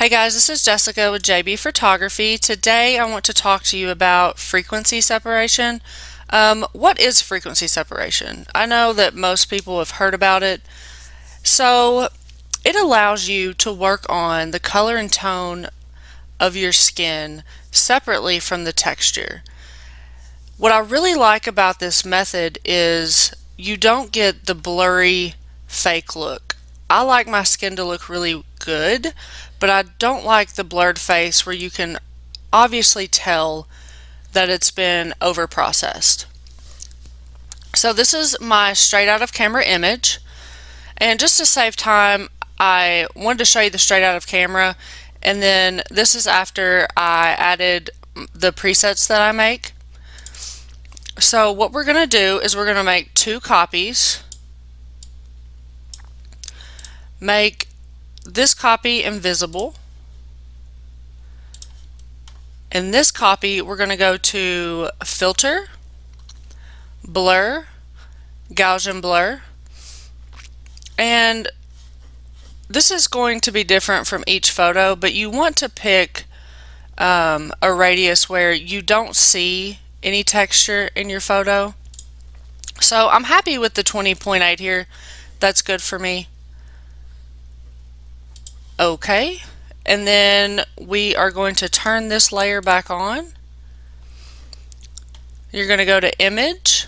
Hey guys, this is Jessica with JB Photography. Today I want to talk to you about frequency separation. What is frequency separation? I know that most people have heard about it. So it allows you to work on the color and tone of your skin separately from the texture. What I really like about this method is you don't get the blurry fake look. I like my skin to look really good, but I don't like the blurred face where you can obviously tell that it's been over processed. So this is my straight out of camera image, and just to save time I wanted to show you the straight out of camera, and then this is after I added the presets that I make. So what we're going to do is we're going to make two copies. Make this copy invisible. In this copy, we're going to go to Filter, Blur, Gaussian Blur, and this is going to be different from each photo, but you want to pick a radius where you don't see any texture in your photo. So I'm happy with the 20.8 here. That's good for me. Okay, and then we are going to turn this layer back on. You're going to go to Image,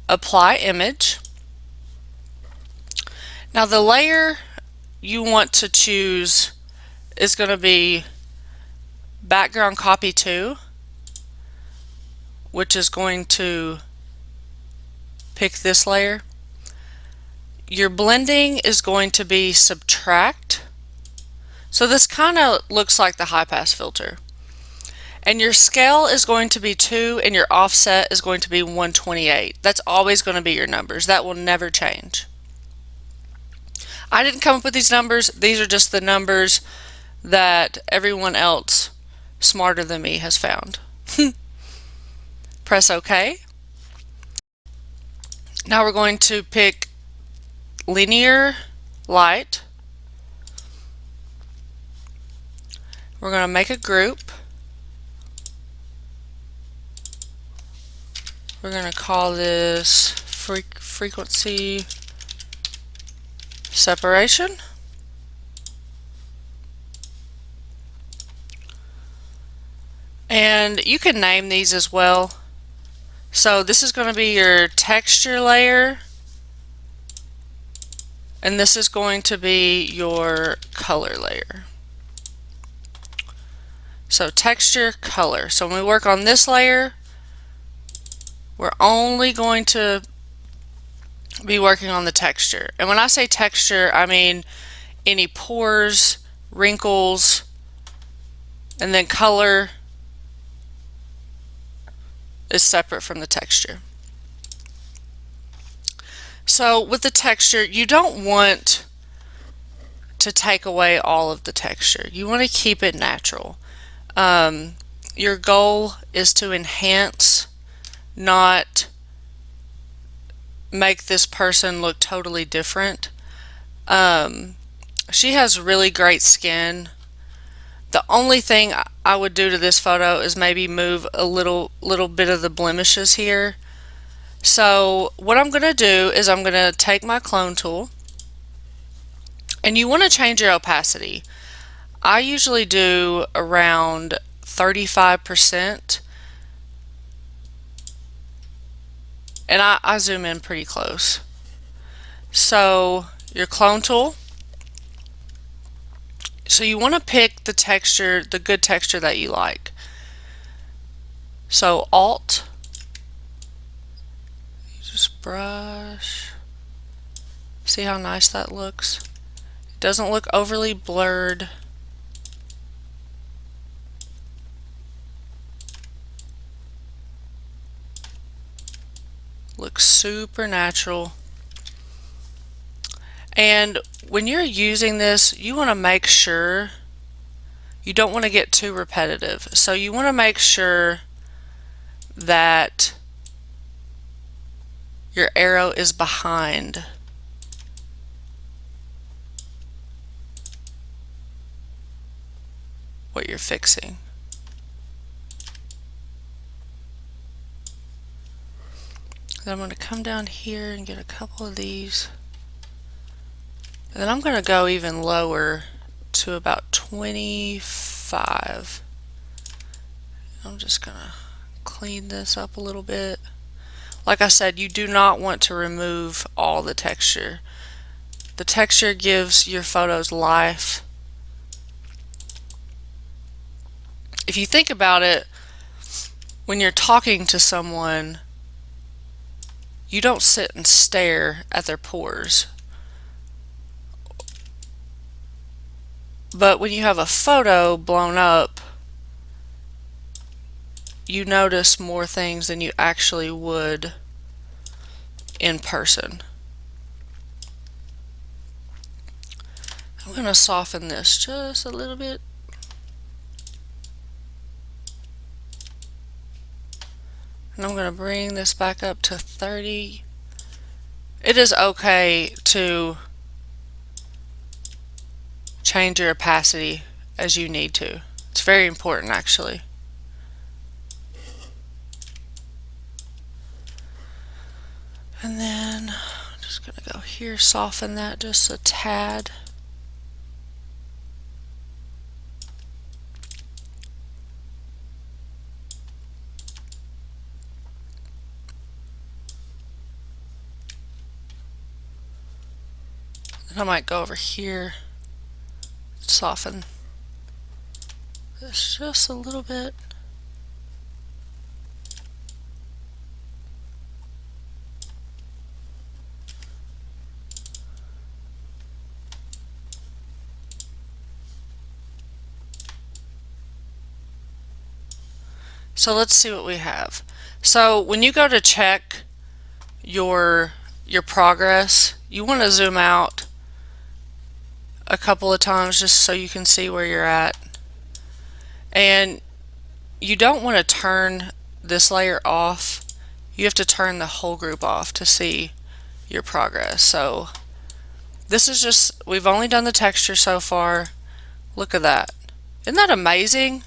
Apply Image. Now the layer you want to choose is going to be Background Copy 2, which is going to pick this layer. Your blending is going to be Subtract. So this kind of looks like the high pass filter. And your scale is going to be 2 and your offset is going to be 128. That's always going to be your numbers. That will never change. I didn't come up with these numbers. These are just the numbers that everyone else smarter than me has found. Press OK. Now we're going to pick Linear Light. We're going to make a group. We're going to call this frequency separation. And you can name these as well. So this is going to be your texture layer, and this is going to be your color layer. So texture, color. So when we work on this layer, we're only going to be working on the texture. And when I say texture, I mean any pores, wrinkles, and then color is separate from the texture. So with the texture, you don't want to take away all of the texture. You want to keep it natural. Your goal is to enhance, not make this person look totally different. She has really great skin. The only thing I would do to this photo is maybe move a little bit of the blemishes here. So what I'm going to do is I'm going to take my clone tool, and you want to change your opacity. I usually do around 35%, and I zoom in pretty close. So your clone tool. So you want to pick the texture, the good texture that you like. So Alt, just brush. See how nice that looks? It doesn't look overly blurred. Looks super natural. And when you're using this, you want to make sure you don't want to get too repetitive. So you want to make sure that your arrow is behind. what you're fixing. Then I'm going to come down here and get a couple of these. And then I'm going to go even lower to about 25. I'm just going to clean this up a little bit. Like I said, you do not want to remove all the texture. The texture gives your photos life. If you think about it, when you're talking to someone, you don't sit and stare at their pores. But when you have a photo blown up, you notice more things than you actually would in person. I'm going to soften this just a little bit. And I'm going to bring this back up to 30. It is okay to change your opacity as you need to. It's very important, actually. And then I'm just going to go here, soften that just a tad. And I might go over here, soften this just a little bit. So let's see what we have. So when you go to check your progress, you want to zoom out a couple of times just so you can see where you're at. And you don't want to turn this layer off. You have to turn the whole group off to see your progress. So this is just, we've only done the texture so far. Look at that. Isn't that amazing?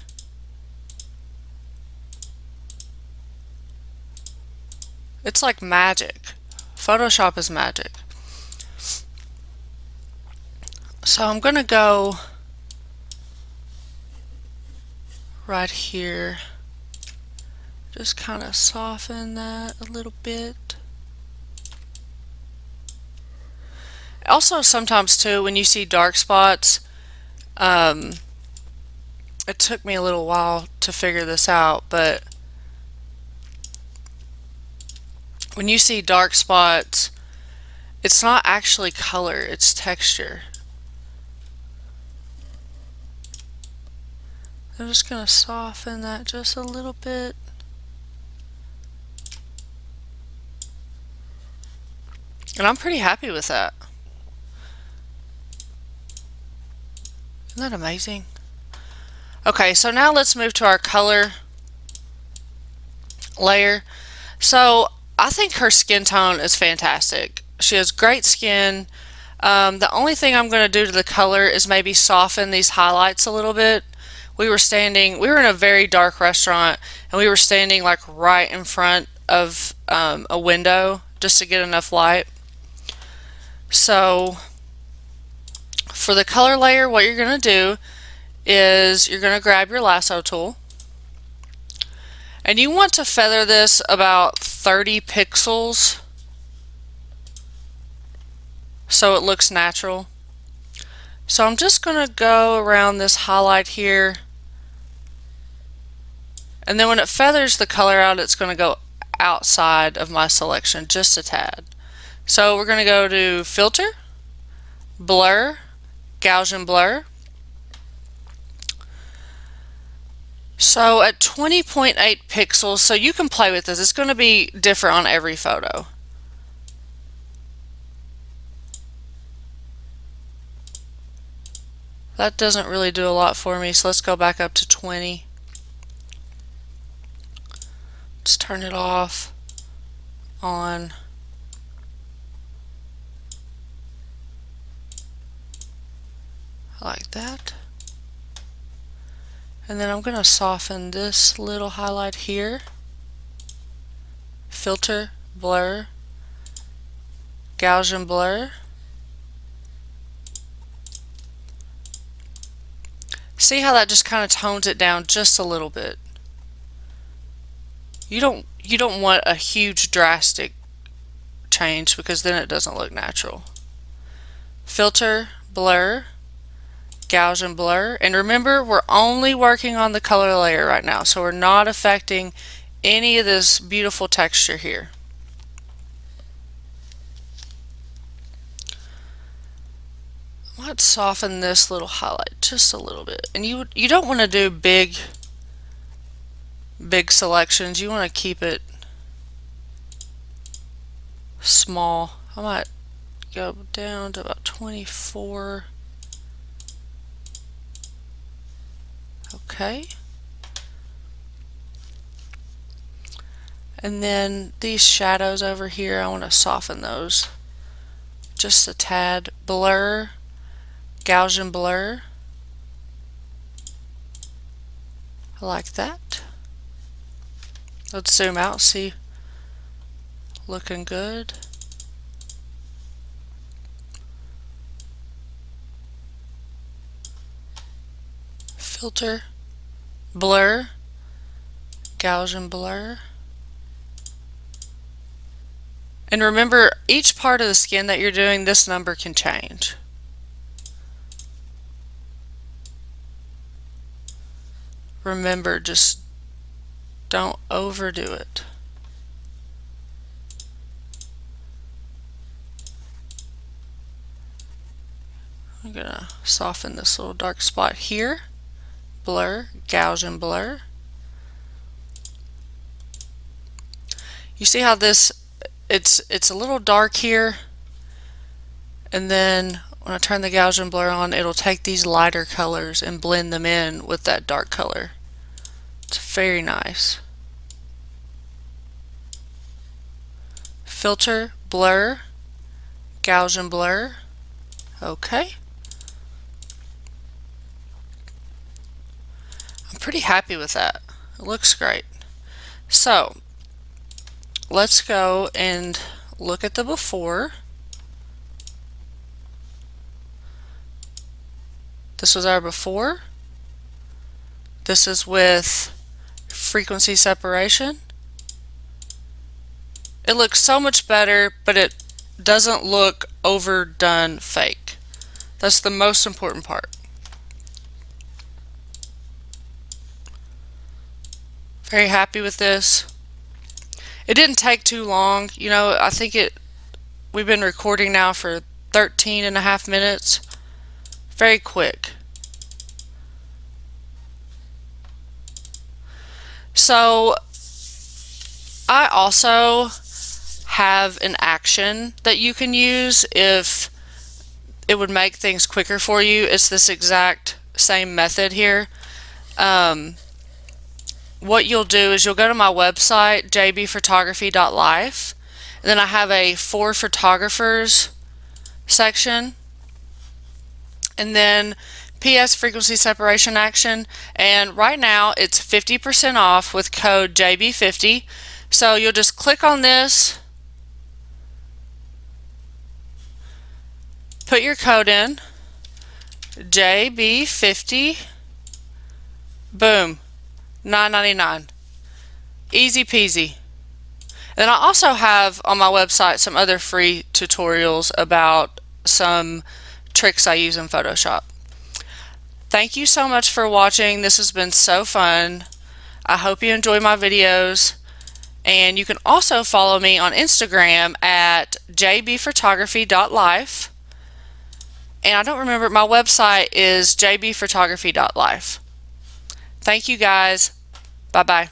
It's like magic. Photoshop is magic. So I'm going to go right here. Just kind of soften that a little bit. Also, sometimes too, when you see dark spots, it took me a little while to figure this out, but when you see dark spots, it's not actually color, it's texture. I'm just going to soften that just a little bit. And I'm pretty happy with that. Isn't that amazing? Okay, so now let's move to our color layer. So I think her skin tone is fantastic. She has great skin. The only thing I'm going to do to the color is maybe soften these highlights a little bit. We were in a very dark restaurant, and we were standing like right in front of a window just to get enough light. So for the color layer, what you're going to do is you're going to grab your lasso tool, and you want to feather this about 30 pixels so it looks natural. So I'm just going to go around this highlight here, and then when it feathers the color out, it's going to go outside of my selection just a tad. So we're going to go to Filter, Blur, Gaussian Blur. So at 20.8 pixels, so you can play with this. It's going to be different on every photo. That doesn't really do a lot for me, so let's go back up to 20. Just turn it off, on. Like that. And then I'm going to soften this little highlight here. Filter, blur, Gaussian blur. See how that just kind of tones it down just a little bit. You don't want a huge drastic change because then it doesn't look natural. Filter, blur, Gaussian blur, and remember we're only working on the color layer right now, so we're not affecting any of this beautiful texture here. Let's soften this little highlight just a little bit, and you don't want to do big selections. You want to keep it small. I might go down to about 24. Okay. And then these shadows over here, I want to soften those just a tad. Blur, Gaussian blur. I like that. Let's zoom out, see. Looking good. Filter, blur, Gaussian blur. And remember, each part of the skin that you're doing, this number can change. Remember, just don't overdo it. I'm gonna soften this little dark spot here. Blur, Gaussian blur. You see how this, it's a little dark here, and then when I turn the Gaussian blur on, it'll take these lighter colors and blend them in with that dark color. It's very nice. Filter, blur, Gaussian blur. Okay. I'm pretty happy with that. It looks great. So let's go and look at the before. This was our before. This is with frequency separation. It looks so much better, but it doesn't look overdone fake. That's the most important part. Very happy with this. It didn't take too long. You know, I think we've been recording now for 13.5 minutes. Very quick. So I also have an action that you can use if it would make things quicker for you. It's this exact same method here. What you'll do is you'll go to my website, jbphotography.life, and then I have a for photographers section, and then PS frequency separation action, and right now it's 50% off with code JB50. So you'll just click on this, put your code in, JB50, boom, $9.99. Easy peasy. And I also have on my website some other free tutorials about some tricks I use in Photoshop. Thank you so much for watching. This has been so fun. I hope you enjoy my videos. And you can also follow me on Instagram at jbphotography.life. And I don't remember, my website is jbphotography.life. Thank you guys. Bye-bye.